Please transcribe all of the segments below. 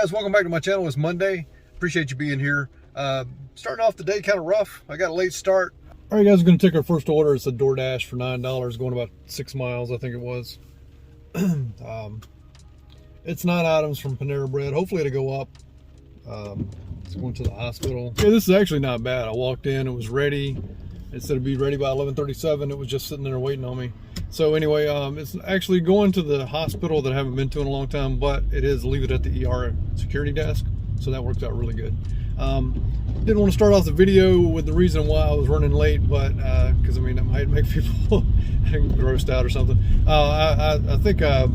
guys, welcome back to my channel. It's Monday. Appreciate you being here. Starting off the day kind of rough. I got a late start. All right, guys, we're going to take our first order. It's a DoorDash for $9, going about 6 miles, I think it was. It's 9 items from Panera Bread. Hopefully it'll go up. It's going to the hospital. Yeah, this is actually not bad. I walked in, it was ready. It said it'd be ready by 11:37. It was just sitting there waiting on me. So anyway, it's actually going to the hospital that I haven't been to in a long time, but it is leave it at the ER security desk. So that worked out really good. Didn't want to start off the video with the reason why I was running late, but because I mean, it might make people grossed out or something. I think I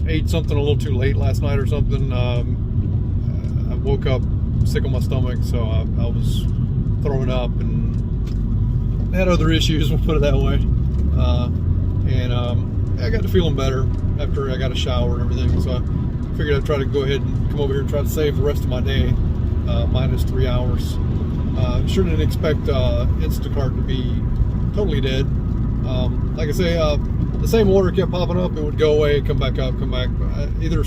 ate something a little too late last night or something. I woke up sick on my stomach, so I was throwing up and had other issues, we'll put it that way. I got to feeling better after I got a shower and everything, so I figured I'd try to go ahead and come over here and try to save the rest of my day, minus 3 hours. Sure didn't expect Instacart to be totally dead. Like I say, the same order kept popping up. It would go away, come back up, come back. Either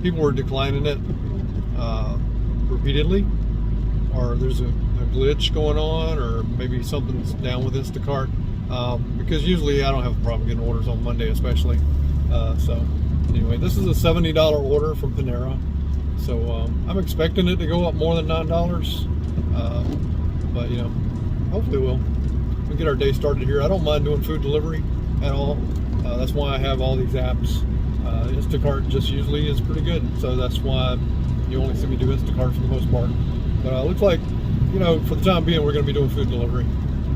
people were declining it repeatedly, or there's a glitch going on, or maybe something's down with Instacart. Because usually I don't have a problem getting orders on Monday, especially. So anyway, this is a $70 order from Panera. So I'm expecting it to go up more than $9. But you know, hopefully we'll get our day started here. I don't mind doing food delivery at all. That's why I have all these apps. Instacart just usually is pretty good. So that's why you only see me do Instacart for the most part. But looks like, you know, for the time being, we're going to be doing food delivery.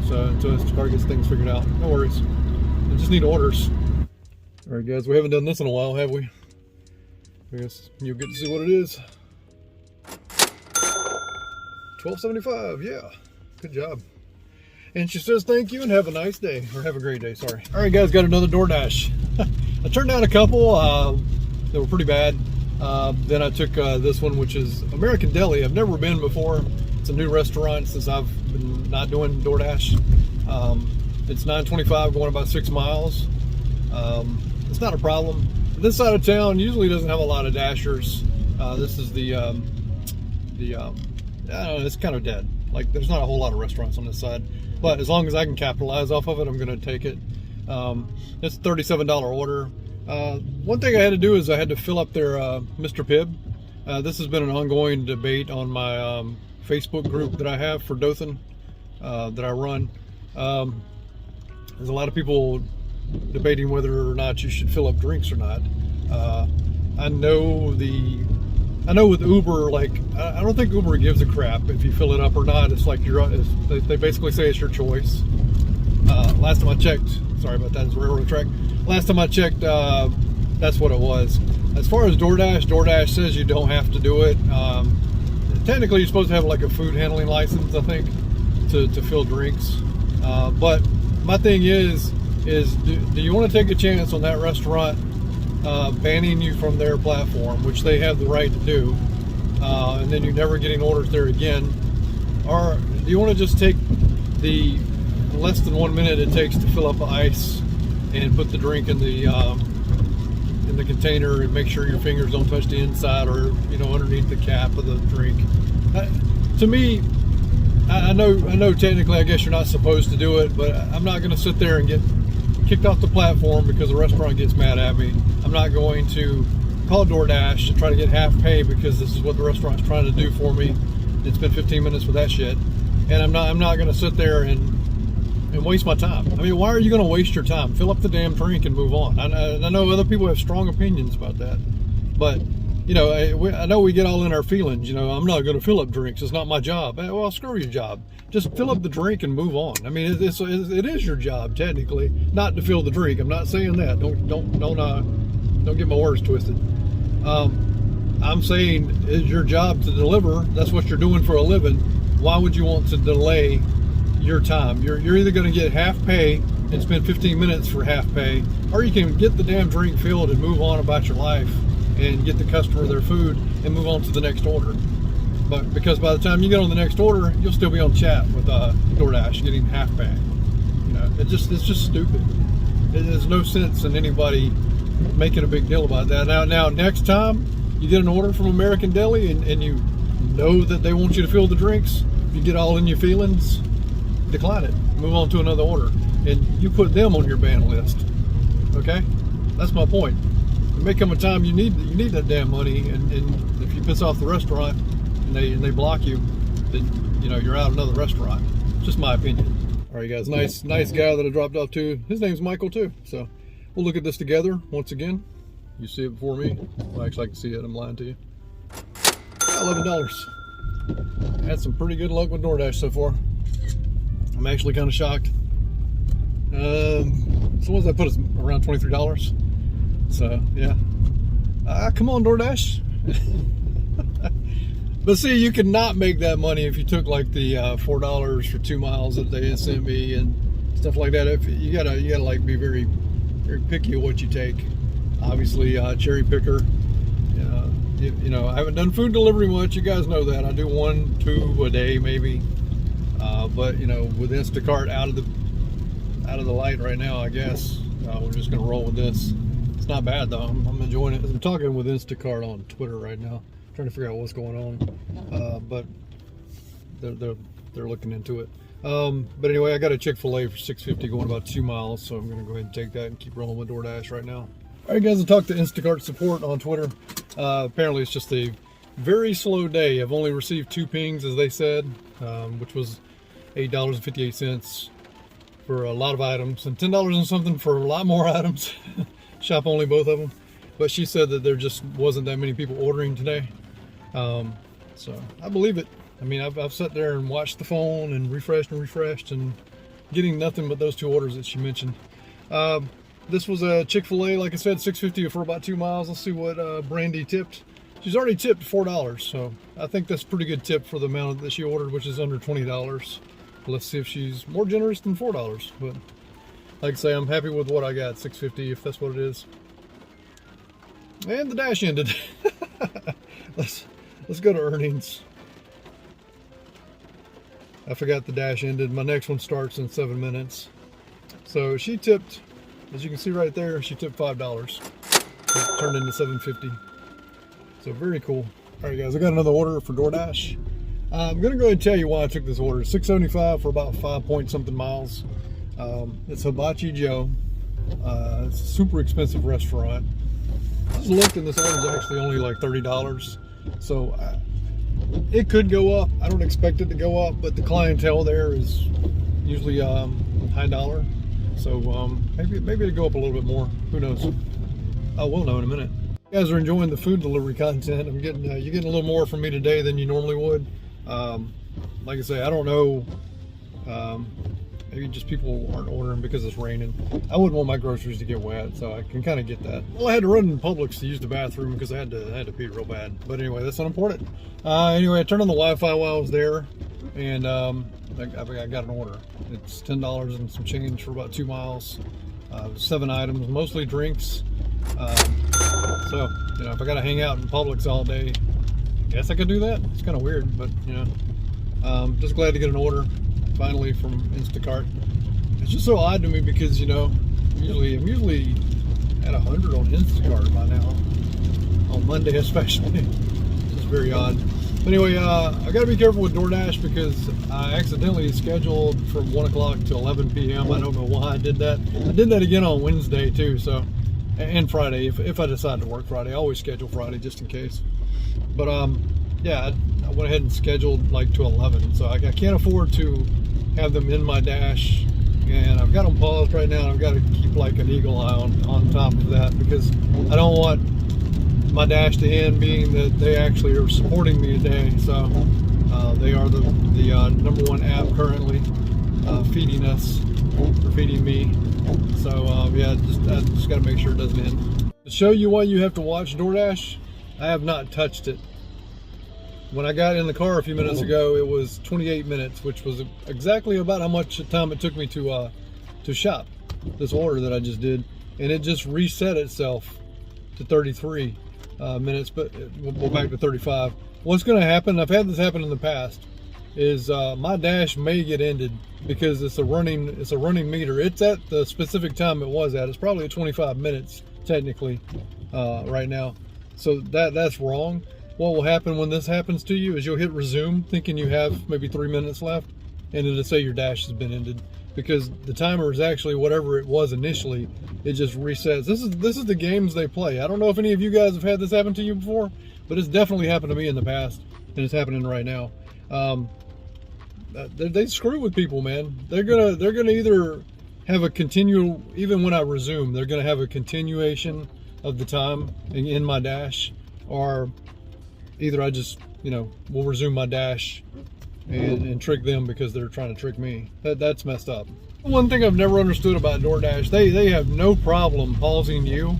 So until Instacart gets things figured out, no worries. I just need orders. All right, guys, we haven't done this in a while, have we? I guess you'll get to see what it is. $12.75, yeah, good job. And she says thank you and have a nice day, or have a great day, sorry. All right, guys, got another DoorDash. I turned down a couple that were pretty bad. Then I took this one, which is American Deli. I've never been before. It's a new restaurant since I've been not doing DoorDash. It's $9.25, going about 6 miles. It's not a problem. This side of town usually doesn't have a lot of dashers. This is I don't know, it's kind of dead. Like, there's not a whole lot of restaurants on this side. But as long as I can capitalize off of it, I'm going to take it. It's a $37 order. One thing I had to do is I had to fill up their Mr. Pibb. This has been an ongoing debate on my Facebook group that I have for Dothan that I run. There's a lot of people debating whether or not you should fill up drinks or not. I know with Uber, like, I don't think Uber gives a crap if you fill it up or not. It's like they basically say it's your choice. Last time I checked, sorry about that, it's a railroad track. Last time I checked, that's what it was. As far as DoorDash says you don't have to do it. Technically, you're supposed to have like a food handling license, I think, to fill drinks. But my thing is do you want to take a chance on that restaurant banning you from their platform, which they have the right to do, and then you're never getting orders there again? Or do you want to just take the less than 1 minute it takes to fill up ice and put the drink in the container and make sure your fingers don't touch the inside, or, you know, underneath the cap of the drink? To me, I know technically I guess you're not supposed to do it, but I'm not going to sit there and get kicked off the platform because the restaurant gets mad at me. I'm not going to call DoorDash to try to get half pay because this is what the restaurant's trying to do for me. It's been 15 minutes with that shit, and I'm not going to sit there and waste my time. I mean, why are you going to waste your time? Fill up the damn drink and move on. I know other people have strong opinions about that, but you know, I know we get all in our feelings. You know, I'm not going to fill up drinks. It's not my job. Well, screw your job. Just fill up the drink and move on. I mean, it is your job technically not to fill the drink. I'm not saying that. Don't get my words twisted. I'm saying it's your job to deliver. That's what you're doing for a living. Why would you want to delay your time? You're either going to get half pay and spend 15 minutes for half pay, or you can get the damn drink filled and move on about your life and get the customer their food and move on to the next order. But because by the time you get on the next order, you'll still be on chat with DoorDash getting half pay. You know, it's just stupid. There's no sense in anybody making a big deal about that. Now next time, you get an order from American Deli and you know that they want you to fill the drinks, you get all in your feelings, decline it, move on to another order, and you put them on your ban list. Okay, that's my point. There may come a time you need that damn money, and if you piss off the restaurant and they block you, then you know you're out another restaurant. Just my opinion. All right, guys, nice guy that I dropped off to. His name's Michael too. So we'll look at this together once again. You see it before me. Well, actually, I can see it. I'm lying to you. $11. Had some pretty good luck with DoorDash so far. I'm actually kind of shocked. So what does that put us around $23? So yeah. Come on, DoorDash. But see, you could not make that money if you took like the $4 for 2 miles that they sent me and stuff like that. If you gotta like be very, very picky of what you take. Obviously, cherry picker. You know, I haven't done food delivery much. You guys know that. I do 1, 2 a day maybe. But you know, with Instacart out of the light right now, I guess we're just gonna roll with this. It's not bad though. I'm enjoying it. I'm talking with Instacart on Twitter right now, trying to figure out what's going on. But they're looking into it. But anyway, I got a Chick-fil-A for $6.50 going about 2 miles, so I'm gonna go ahead and take that and keep rolling with DoorDash right now. All right, guys, I talked to Instacart support on Twitter. Apparently, it's just a very slow day. I've only received 2 pings, as they said, which was $8.58 for a lot of items, and $10 and something for a lot more items. Shop only, both of them. But she said that there just wasn't that many people ordering today. So I believe it. I mean, I've sat there and watched the phone and refreshed and getting nothing but those 2 orders that she mentioned. This was a Chick-fil-A, like I said, $6.50 for about 2 miles. Let's see what Brandy tipped. She's already tipped $4, so I think that's a pretty good tip for the amount that she ordered, which is under $20. Let's see if she's more generous than $4. But like I say, I'm happy with what I got, $6.50 if that's what it is. And the dash ended. Let's go to earnings. I forgot the dash ended. My next one starts in 7 minutes. So she tipped, as you can see right there, she tipped $5. It turned into $7.50. So very cool. All right, guys, I got another order for DoorDash. I'm gonna go ahead and tell you why I took this order. $6.75 for about 5 point something miles. It's Hibachi Joe. It's a super expensive restaurant. I just looked and this order is actually only like $30. So it could go up. I don't expect it to go up, but the clientele there is usually high dollar. So maybe it'll go up a little bit more. Who knows? We'll know in a minute. You guys are enjoying the food delivery content. I'm getting you're getting a little more from me today than you normally would. Like I say, I don't know. Maybe just people aren't ordering because it's raining. I wouldn't want my groceries to get wet, so I can kind of get that. Well, I had to run in Publix to use the bathroom because I had to pee real bad. But anyway, that's unimportant. Anyway, I turned on the Wi-Fi while I was there, and I got an order. It's $10 and some change for about 2 miles. 7 items, mostly drinks. So, you know, if I got to hang out in Publix all day, I guess I could do that. It's kind of weird, but, you know, just glad to get an order finally from Instacart. It's just so odd to me because, you know, I'm usually at 100 on Instacart by now, on Monday especially. It's just very odd. But anyway, I got to be careful with DoorDash because I accidentally scheduled from 1 o'clock to 11 p.m. I don't know why I did that. I did that again on Wednesday too, so, and Friday. If I decide to work Friday, I always schedule Friday just in case. But yeah, I went ahead and scheduled like to 11, so I can't afford to have them in my dash, and I've got them paused right now. I've got to keep like an eagle eye on top of that because I don't want my dash to end being that they actually are supporting me today. So they are the #1 app currently feeding us, or feeding me. So yeah, I just got to make sure it doesn't end. To show you why you have to watch DoorDash, I have not touched it. When I got in the car a few minutes ago, it was 28 minutes, which was exactly about how much time it took me to shop this order that I just did, and it just reset itself to 33 minutes, but we'll go back to 35. What's going to happen, I've had this happen in the past, is my dash may get ended because it's a running meter. It's at the specific time it was at. It's probably at 25 minutes technically right now. So that's wrong. What will happen when this happens to you is you'll hit resume thinking you have maybe 3 minutes left, and it'll say your dash has been ended, because the timer is actually whatever it was initially. It just resets. This is the games they play. I don't know if any of you guys have had this happen to you before, but it's definitely happened to me in the past, and it's happening right now. They screw with people, man. They're gonna either have a continual, even when I resume, they're gonna have a continuation of the time in my dash, or either I just, will resume my dash and trick them because they're trying to trick me. That's messed up. One thing I've never understood about DoorDash, they have no problem pausing you,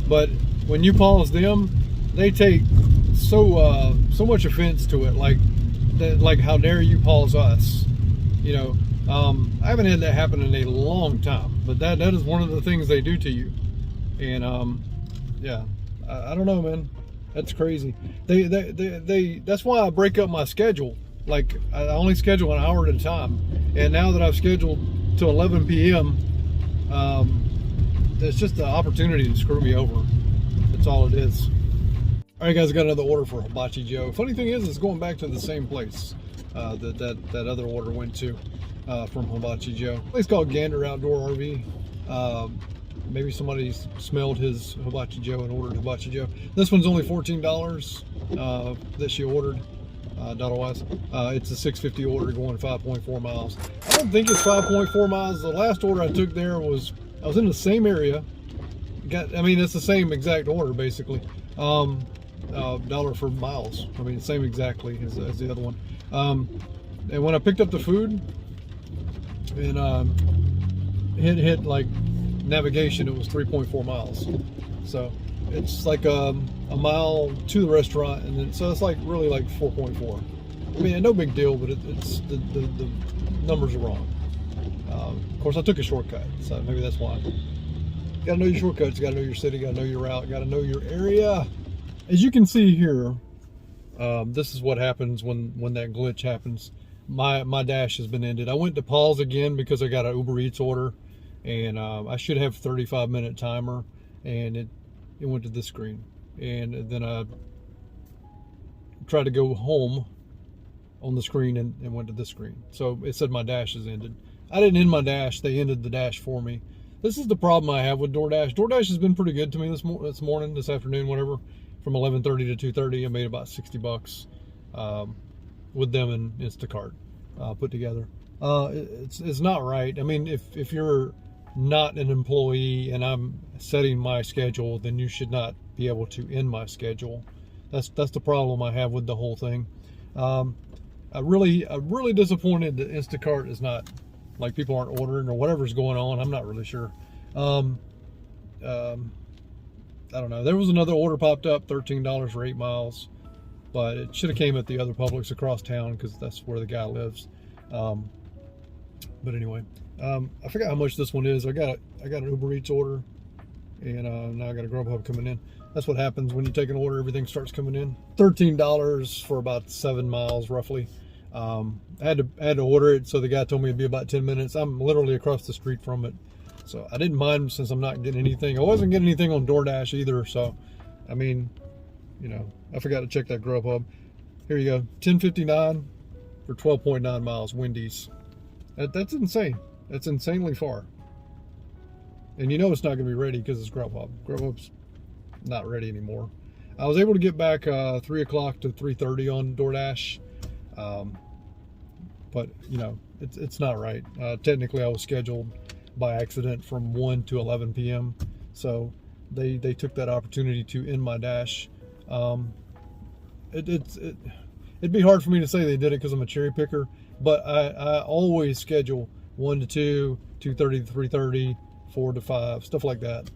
but when you pause them, they take so much offense to it. Like how dare you pause us? I haven't had that happen in a long time, but that is one of the things they do to you. And yeah, I don't know, man. That's crazy. They that's why I break up my schedule. Like, I only schedule an hour at a time. And now that I've scheduled till 11 p.m., it's just an opportunity to screw me over. That's all it is. All right, guys, I got another order for Hibachi Joe. Funny thing is, it's going back to the same place that other order went to from Hibachi Joe. A place called Gander Outdoor RV. Maybe somebody smelled his Hibachi Joe and ordered Hibachi Joe. This one's only $14 that she ordered. Otherwise, it's a $6.50 order going 5.4 miles. I don't think it's 5.4 miles. The last order I took there I was in the same area. It's the same exact order basically. Dollar for miles. Same exactly as the other one. And when I picked up the food and hit like navigation, it was 3.4 miles. So it's like a mile to the restaurant, and then so it's like really like 4.4. No big deal, but it's the numbers are wrong. Of course, I took a shortcut, so maybe that's why. You gotta know your shortcuts, you gotta know your city, you gotta know your route, you gotta know your area. As you can see here, this is what happens when that glitch happens. My dash has been ended. I went to pause again because I got an Uber Eats order, and I should have 35-minute timer, and it went to this screen. And then I tried to go home on the screen and went to this screen. So it said my dash is ended. I didn't end my dash, they ended the dash for me. This is the problem I have with DoorDash. DoorDash has been pretty good to me this afternoon, whatever. From 11:30 to 2:30, I made about $60 with them and Instacart put together. It's not right. If you're not an employee and I'm setting my schedule, then you should not be able to end my schedule. That's the problem I have with the whole thing. I'm really disappointed that Instacart is not, like, people aren't ordering or whatever's going on. I'm not really sure. I don't know. There was another order popped up, $13 for 8 miles, but it should have came at the other Publix across town because that's where the guy lives. But anyway, I forgot how much this one is. I got an Uber Eats order, and now I got a Grubhub coming in. That's what happens when you take an order, everything starts coming in. $13 for about 7 miles roughly. I had to order it, so the guy told me it'd be about 10 minutes. I'm literally across the street from it, so I didn't mind since I'm not getting anything. I wasn't getting anything on DoorDash either, so I forgot to check that Grubhub. Here you go, $10.59 for 12.9 miles, Wendy's. That's insane. That's insanely far. And it's not going to be ready because it's Grubhub. Grubhub's not ready anymore. I was able to get back 3 o'clock to 3:30 on DoorDash. But it's not right. Technically I was scheduled by accident from 1 to 11 p.m. So they took that opportunity to end my dash. It'd be hard for me to say they did it because I'm a cherry picker, but I always schedule 1 to 2, 2:30 to 3:30, 4 to 5, stuff like that,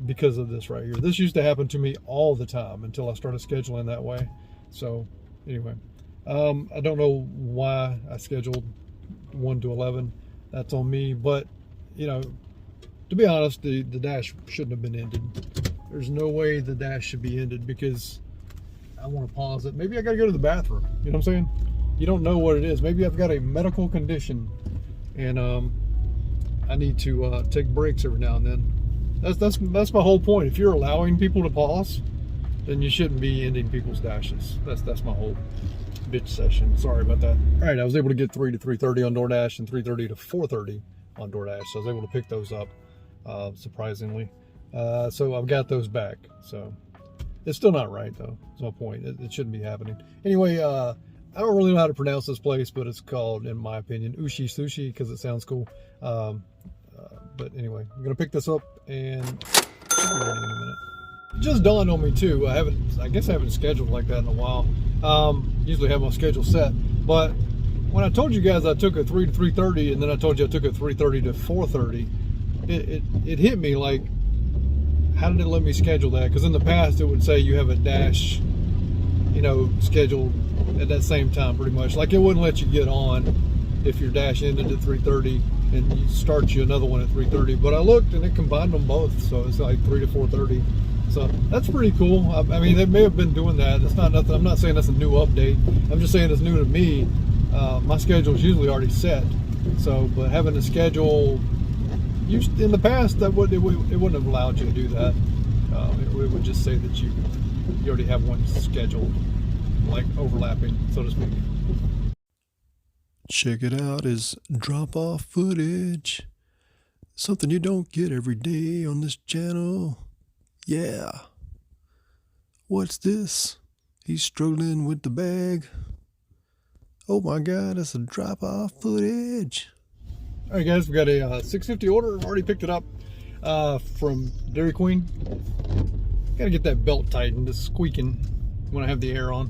because of this right here. This used to happen to me all the time until I started scheduling that way. So anyway, I don't know why I scheduled 1 to 11. That's on me, but to be honest, the dash shouldn't have been ended. There's no way the dash should be ended because I want to pause it. Maybe I got to go to the bathroom. You know what I'm saying? You don't know what it is. Maybe I've got a medical condition and I need to take breaks every now and then. That's my whole point. If you're allowing people to pause, then you shouldn't be ending people's dashes. That's my whole bitch session. Sorry about that. All right, I was able to get 3 to 3:30 on DoorDash and 3:30 to 4:30 on DoorDash. So I was able to pick those up, surprisingly. So I've got those back. So it's still not right though. That's my point. It shouldn't be happening. Anyway, I don't really know how to pronounce this place, but it's called, in my opinion, Ushi Sushi because it sounds cool. But anyway, I'm gonna pick this up and should be ready in a minute. It just dawned on me too. I guess I haven't scheduled like that in a while. Usually have my schedule set, but when I told you guys I took a 3 to 3:30, and then I told you I took a 3:30 to 4:30, it hit me like, how did it let me schedule that? Because in the past it would say you have a dash, you know, scheduled at that same time, pretty much. Like it wouldn't let you get on if your dash ended at 3:30 and you start you another one at 3:30. But I looked and it combined them both, so it's like 3 to 4:30. So that's pretty cool. I mean, they may have been doing that. It's not nothing. I'm not saying that's a new update. I'm just saying it's new to me. My schedule is usually already set. So, but having a schedule, in the past, it wouldn't have allowed you to do that. It would just say that you already have one scheduled, like overlapping, so to speak. Check it out as drop-off footage. Something you don't get every day on this channel. Yeah. What's this? He's struggling with the bag. Oh my God, that's a drop-off footage. All right, guys, we got a 650 order. Already picked it up from Dairy Queen. Got to get that belt tightened. It's squeaking when I have the air on.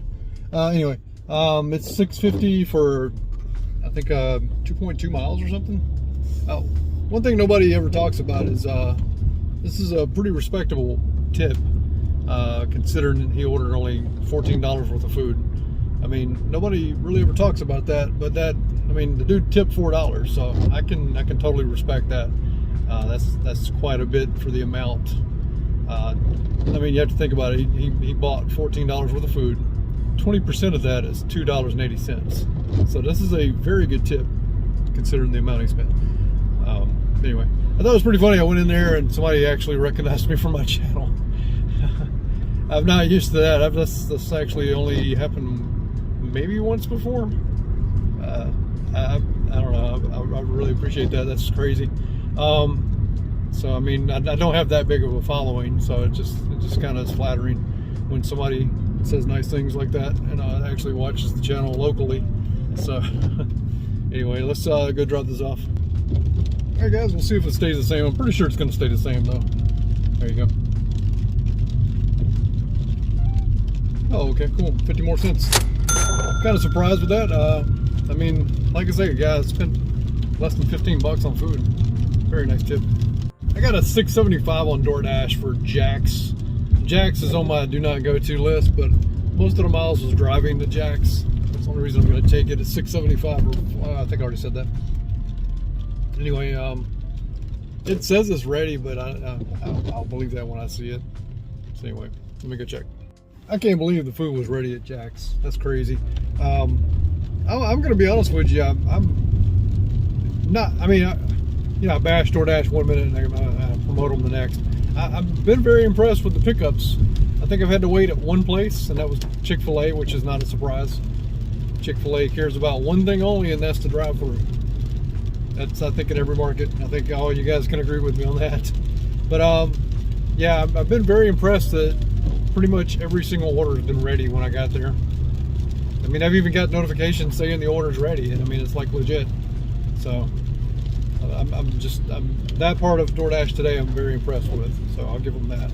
Anyway, it's 650 for, I think, 2.2 miles or something. Oh, one thing nobody ever talks about is this is a pretty respectable tip, considering he ordered only $14 worth of food. I mean, nobody really ever talks about that, but I mean, the dude tipped $4, so I can totally respect that. That's quite a bit for the amount. I mean, you have to think about it. He bought $14 worth of food. 20% of that is $2.80. So this is a very good tip, considering the amount he spent. Anyway, I thought it was pretty funny. I went in there and somebody actually recognized me from my channel. I'm not used to that. That's actually only happened maybe once before. I don't know. I really appreciate that. That's crazy. So I mean, I don't have that big of a following, so it just kind of is flattering when somebody says nice things like that and actually watches the channel locally. So anyway, let's go drop this off. All right, guys, we'll see if it stays the same. I'm pretty sure it's going to stay the same, though. There you go. Oh, okay, cool. 50 more cents. Kind of surprised with that. I mean, like I say, guys, spent less than 15 bucks on food. Very nice tip. I got a $6.75 on DoorDash for Jack's. Jack's is on my do not go to list, but most of the miles was driving to Jack's. That's the only reason I'm going to take it. It's $6.75. I think I already said that. Anyway, it says it's ready, but I'll believe that when I see it. So anyway, let me go check. I can't believe the food was ready at Jack's. That's crazy. I'm going to be honest with you. I'm not. I mean, I bash DoorDash one minute and I promote them the next. I've been very impressed with the pickups. I think I've had to wait at one place, and that was Chick-fil-A, which is not a surprise. Chick-fil-A cares about one thing only, and that's the drive-through. That's, I think, in every market. I think all you guys can agree with me on that. But yeah, I've been very impressed that pretty much every single order has been ready when I got there. I mean, I've even got notifications saying the order's ready, and I mean, it's like legit. So I'm that part of DoorDash today I'm very impressed with, so I'll give them that.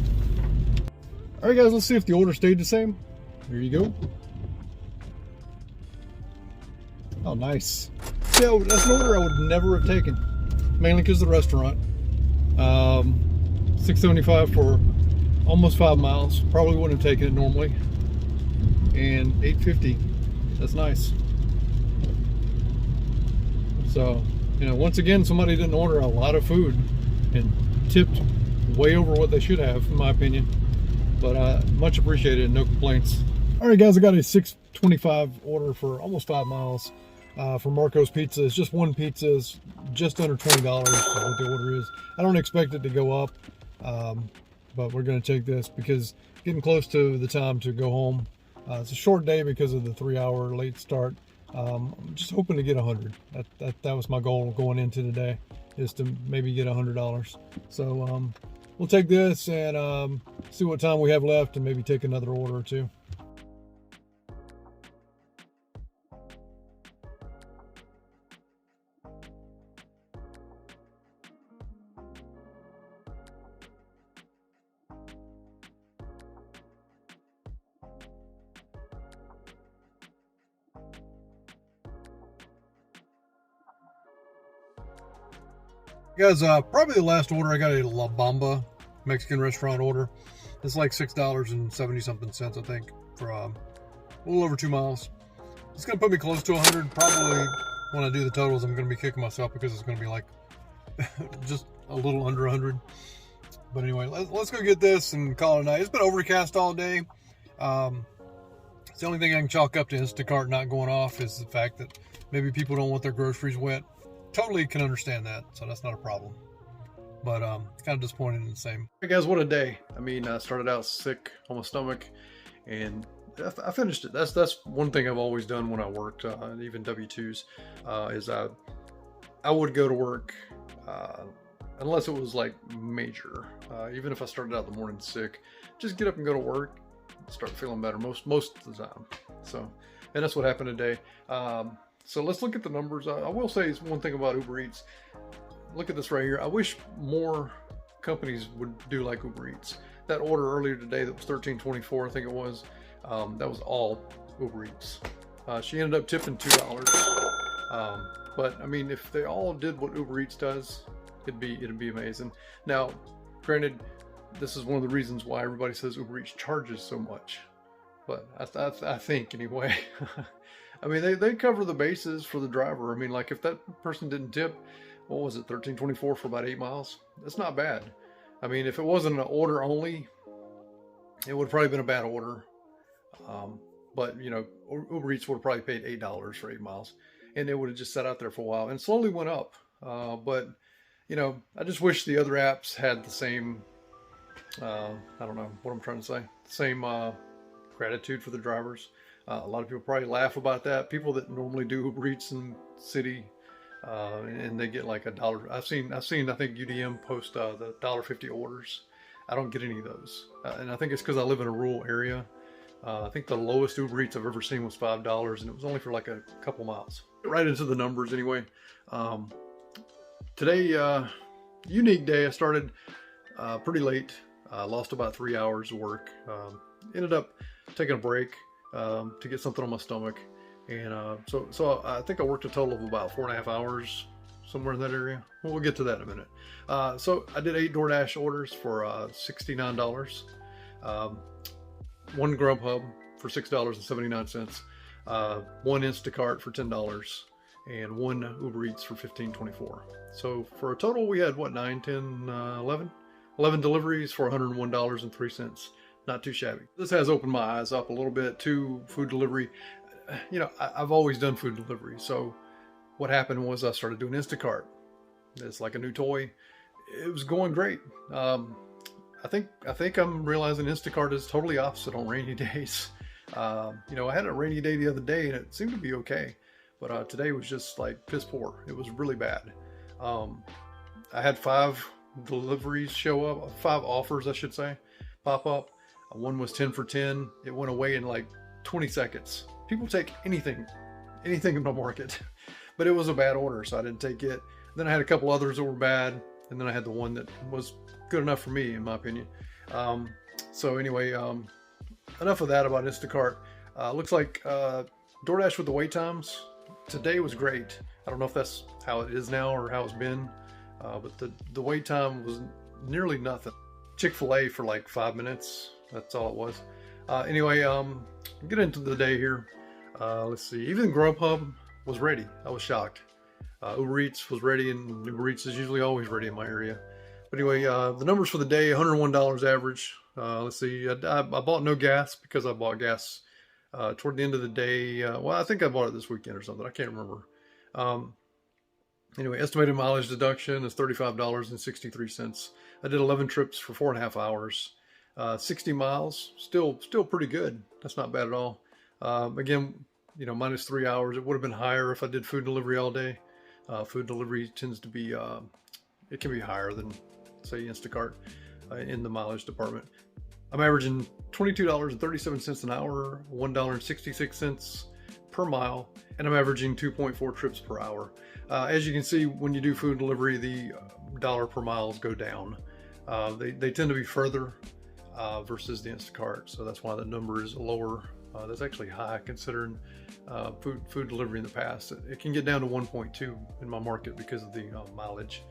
All right, guys, let's see if the order stayed the same. Here you go. Oh, nice. Yeah, that's an order I would never have taken, mainly because of the restaurant. $6.75 for almost 5 miles. Probably wouldn't have taken it normally. And $8.50. That's nice. So, you know, once again, somebody didn't order a lot of food and tipped way over what they should have, in my opinion. But much appreciated, no complaints. All right, guys, I got a $6.25 order for almost 5 miles from Marco's Pizza. It's just one pizza. It's just under $20 is what the order is. I don't expect it to go up, but we're going to take this because getting close to the time to go home. It's a short day because of the 3-hour late start. I'm just hoping to get 100. That was my goal going into today, is to maybe get $100. So we'll take this and see what time we have left and maybe take another order or two. Guys, probably the last order I got a La Bamba Mexican restaurant order. It's like $6.70 something, I think, for a little over 2 miles. It's gonna put me close to 100. Probably when I do the totals, I'm gonna be kicking myself because it's gonna be like just a little under 100. But anyway, let's go get this and call it a night. It's been overcast all day. It's the only thing I can chalk up to Instacart not going off is the fact that maybe people don't want their groceries wet. Totally can understand that, so that's not a problem. But kind of disappointed in the same. Hey guys, what a day. I mean, I started out sick on my stomach and I finished it. That's one thing I've always done when I worked, even W-2s, is I would go to work unless it was like major. Even if I started out the morning sick, just get up and go to work, start feeling better most of the time. So, and that's what happened today. So let's look at the numbers. I will say one thing about Uber Eats. Look at this right here. I wish more companies would do like Uber Eats. That order earlier today that was $13.24, I think it was, that was all Uber Eats. She ended up tipping $2. But I mean, if they all did what Uber Eats does, it'd be amazing. Now, granted, this is one of the reasons why everybody says Uber Eats charges so much. But I think anyway. I mean, they cover the bases for the driver. I mean, like if that person didn't tip, what was it, $13.24 for about 8 miles? That's not bad. I mean, if it wasn't an order only, it would have probably been a bad order. But, you know, Uber Eats would have probably paid $8 for 8 miles. And it would have just sat out there for a while and slowly went up. But, you know, I just wish the other apps had the same, I don't know what I'm trying to say, same gratitude for the drivers. A lot of people probably laugh about that. People that normally do Uber Eats in city, and they get like $1. I've seen I think UDM post the $1.50 orders. I don't get any of those, and I think it's because I live in a rural area. I think the lowest Uber Eats I've ever seen was $5, and it was only for like a couple miles. Right into the numbers anyway. Today, unique day. I started pretty late. Lost about 3 hours of work. Ended up taking a break to get something on my stomach, and so I think I worked a total of about 4.5 hours, somewhere in that area. Well, we'll get to that in a minute. So I did 8 DoorDash orders for $69, 1 Grubhub for $6.79, 1 Instacart for $10, and 1 Uber Eats for $15.24. So for a total, we had what, 9, 10, 11 deliveries for $101.03. Not too shabby. This has opened my eyes up a little bit to food delivery. You know, I've always done food delivery. So what happened was I started doing Instacart. It's like a new toy. It was going great. I think I'm realizing Instacart is totally opposite on rainy days. You know, I had a rainy day the other day and it seemed to be okay. But today was just like piss poor. It was really bad. I had 5 deliveries show up, 5 offers, I should say, pop up. One was 10 for 10. It went away in like 20 seconds. People take anything in the market, but it was a bad order, so I didn't take it. Then I had a couple others that were bad, and then I had the one that was good enough for me, in my opinion. So anyway, enough of that about Instacart. Looks like DoorDash with the wait times today was great. I don't know if that's how it is now or how it's been, but the wait time was nearly nothing. Chick-fil-A for like 5 minutes. That's all it was. Anyway, get into the day here. Let's see. Even Grubhub was ready. I was shocked. Uber Eats was ready, and Uber Eats is usually always ready in my area. But anyway, the numbers for the day, $101 average. Let's see. I bought no gas because I bought gas toward the end of the day. Well, I think I bought it this weekend or something. I can't remember. Anyway, estimated mileage deduction is $35.63. I did 11 trips for 4.5 hours. 60 miles, still pretty good. That's not bad at all. Again, minus 3 hours. It would have been higher if I did food delivery all day. Food delivery tends to be, it can be higher than, say, Instacart in the mileage department. I'm averaging $22.37 an hour, $1.66 per mile, and I'm averaging 2.4 trips per hour. As you can see, when you do food delivery, the dollar per miles go down. They tend to be further versus the Instacart, so that's why the number is lower. That's actually high considering food delivery in the past. It can get down to 1.2 in my market because of the mileage.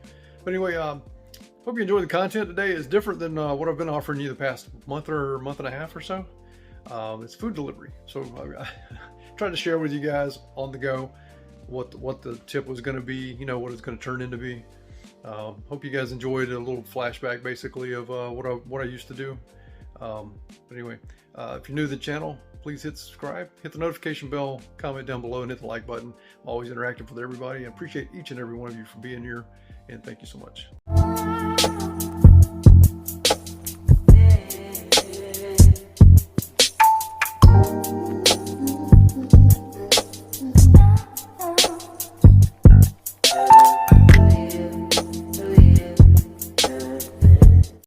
But anyway, hope you enjoy the content today. It's different than what I've been offering you the past month and a half or so. It's food delivery, so I tried to share with you guys on the go what the tip was going to be, what it's going to turn into be. Hope you guys enjoyed a little flashback basically of what I used to do. But anyway, if you're new to the channel, please hit subscribe, hit the notification bell, comment down below, and hit the like button. I'm always interactive with everybody. I appreciate each and every one of you for being here, and thank you so much.